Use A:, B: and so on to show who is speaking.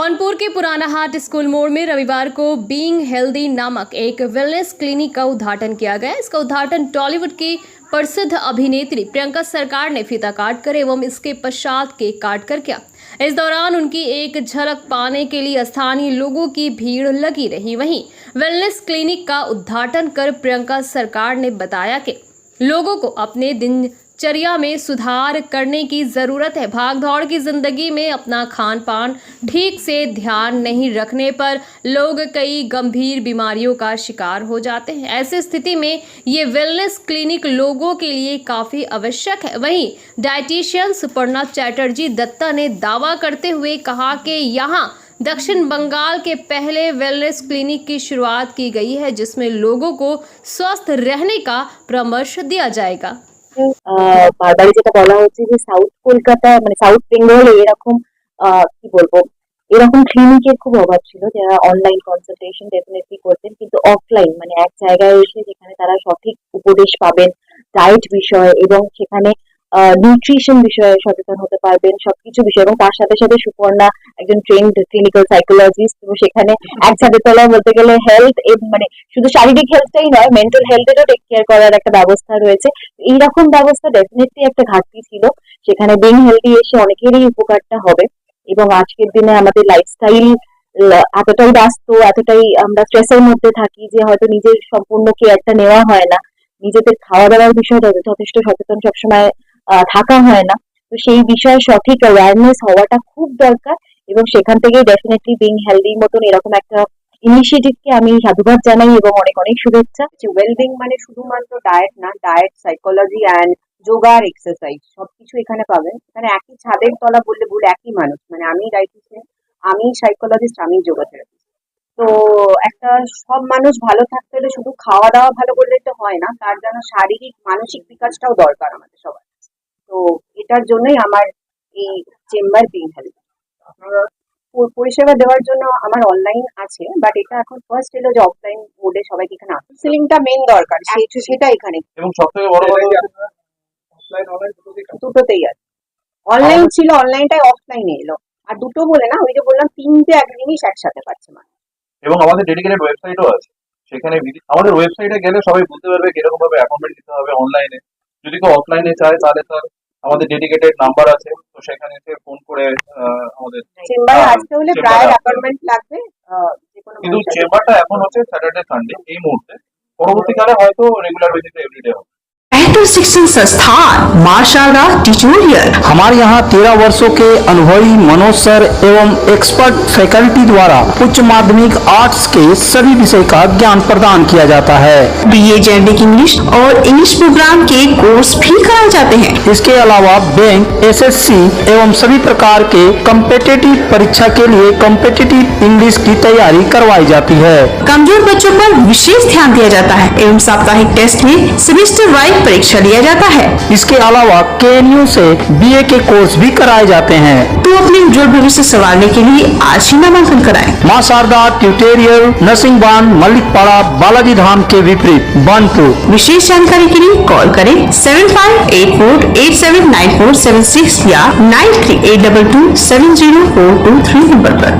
A: जौनपुर के पुराना हाट स्कूल मोड़ में रविवार को बीइंग हेल्दी नामक एक वेलनेस क्लिनिक का उद्घाटन किया गया। इसका उद्घाटन टॉलीवुड की प्रसिद्ध अभिनेत्री प्रियंका सरकार ने फीता काट कर एवं इसके पश्चात केक काट कर किया। इस दौरान उनकी एक झलक पाने के लिए स्थानीय लोगों की भीड़ लगी रही। वहीं वेलनेस क्लिनिक का उद्घाटन कर प्रियंका सरकार ने बताया कि लोगों को अपने दिनचर्या में सुधार करने की ज़रूरत है। भागदौड़ की ज़िंदगी में अपना खान पान ठीक से ध्यान नहीं रखने पर लोग कई गंभीर बीमारियों का शिकार हो जाते हैं। ऐसी स्थिति में ये वेलनेस क्लिनिक लोगों के लिए काफ़ी आवश्यक है। वहीं डाइटिशियन सुपर्णा चैटर्जी दत्ता ने दावा करते हुए कहा कि यहाँ दक्षिण बंगाल के पहले वेलनेस क्लिनिक की शुरुआत की गई है, जिसमें लोगों को स्वस्थ रहने का परामर्श दिया जाएगा।
B: বারবারই যেটা বলা হচ্ছে যে সাউথ কলকাতা মানে সাউথ বেঙ্গলে এরকম কি বলবো এরকম ক্লিনিকের খুব অভাব ছিল, যারা অনলাইন কনসালটেশন ডেফিনেটলি করতেন, কিন্তু অফলাইন মানে এক জায়গায় এসে যেখানে তারা সঠিক উপদেশ পাবেন ডায়েট বিষয়ে এবং সেখানে নিউট্রিশন বিষয়ে সচেতন হতে পারবেন, সবকিছু বিষয়। এবং তার সাথে সাথে সুপর্ণা একজন ট্রেন্ড ক্লিনিক্যাল সাইকোলজিস্ট, এবং সেখানে একসাথে তলায় বলতে গেলে হেলথ মানে শুধু শারীরিক হেলথটাই নয়, মেন্টাল হেলথেরও টেক কেয়ার করার একটা ব্যবস্থা রয়েছে। এইরকম ব্যবস্থা ডেফিনেটলি একটা ঘাটতি ছিল, সেখানে বিং হেলদি এসে অনেকেরই উপকারটা হবে। এবং আজকের দিনে আমাদের লাইফস্টাইল এতটাই ব্যস্ত, এতটাই আমরা স্ট্রেসের মধ্যে থাকি যে হয়তো নিজের সম্পূর্ণ কেয়ারটা নেওয়া হয় না, নিজেদের খাওয়া দাওয়ার বিষয়টা যথেষ্ট সচেতন সবসময় থাকা হয় না। তো সেই বিষয়ে সঠিক অ্যাওয়ারনেস হওয়াটা খুব দরকার, এবং সেখান থেকেই ডেফিনেটলি বিং হেলদি মতন এরকম একটা ইনিশিয়েটিভকে আমি সাধুবাদ জানাই এবং অনেক অনেক শুভেচ্ছা।
C: ওয়েলবিং মানে শুধুমাত্র ডায়েট না, ডায়েট, সাইকোলজি অ্যান্ড যোগা আর এক্সারসাইজ সবকিছু এখানে পাবেন। এখানে একই ছাদের তলা বললে ভুল, একই মানুষ, মানে আমি ডায়েটিশিয়ান, আমি সাইকোলজিস্ট, আমি যোগা থেরাপিস্ট। তো একটা সব মানুষ ভালো থাকতে হলে শুধু খাওয়া দাওয়া ভালো করলে তো হয় না, তার জন্য শারীরিক মানসিক বিকাশটাও দরকার আমাদের সবার। তো এটার জন্যই আমার এই চেম্বার বিং হেলথ। পরিষেবা দেওয়ার জন্য আমার অনলাইন আছে, বাট এটা এখন ফার্স্ট এলো যে অফলাইন মোডে সবাইকে এখানে কাউন্সিলিংটা মেন দরকার, সেটা এখানে।
D: এবং সবথেকে বড় কথা অফলাইন অনলাইন
C: দুটোতেই আছে। অনলাইন ছিল, অনলাইনটাই অফলাইনে এলো, আর দুটো বলে না, ওই যে বললাম তিনটে এক জিনিস একসাথে পাচ্ছে মানে।
D: এবং আমাদের ডেডিকেটেড ওয়েবসাইটও আছে, সেখানে আমাদের ওয়েবসাইটে গেলে সবাই বুঝতে পারবে কিরকম ভাবে অ্যাপয়েন্টমেন্ট দিতে হবে অনলাইনে। যদি কেউ অফলাইনে চায় তাহলে তার আমাদের ডেডিকেটেড নাম্বার আছে, তো সেখানে এসে ফোন করে আমাদের
C: চেম্বারে আসতে হলে প্রায় অ্যাপয়েন্টমেন্ট লাগবে।
D: কিন্তু চেম্বারটা এখন হচ্ছে স্যাটারডে সানডে এই মুহূর্তে, পরবর্তীকালে হয়তো রেগুলার বেসিসে এভরিডে হবে।
E: शिक्षण संस्थान मां शारदा ट्यूटोरियल हमारे यहाँ 13 वर्षों के अनुभवी मनोज सर एवं एक्सपर्ट फैकल्टी द्वारा उच्च माध्यमिक आर्ट्स के सभी विषय का ज्ञान प्रदान किया जाता है। बीए जेनेरिक इंग्लिश और इंग्लिश प्रोग्राम के कोर्स भी कराए जाते हैं। इसके अलावा बैंक, एसएससी एवं सभी प्रकार के कॉम्पिटिटिव परीक्षा के लिए कॉम्पिटिटिव इंग्लिश की तैयारी करवाई जाती है। कमजोर बच्चों पर विशेष ध्यान दिया जाता है एवं साप्ताहिक टेस्ट में सेमेस्टर वाइज परीक्षा लिया जाता है। इसके अलावा केएनयू से बीए के कोर्स भी कराए जाते हैं। तो अपने उज्जवल भविष्य संवारने के लिए आज ही नामांकन कराएं। मां शारदा ट्यूटोरियल, नरसिंह बान, मल्लिकपाड़ा, बालाजी धाम के विपरीत बनपुर। विशेष जानकारी के लिए कॉल करें 7584879476 या 9382270423 नंबर पर।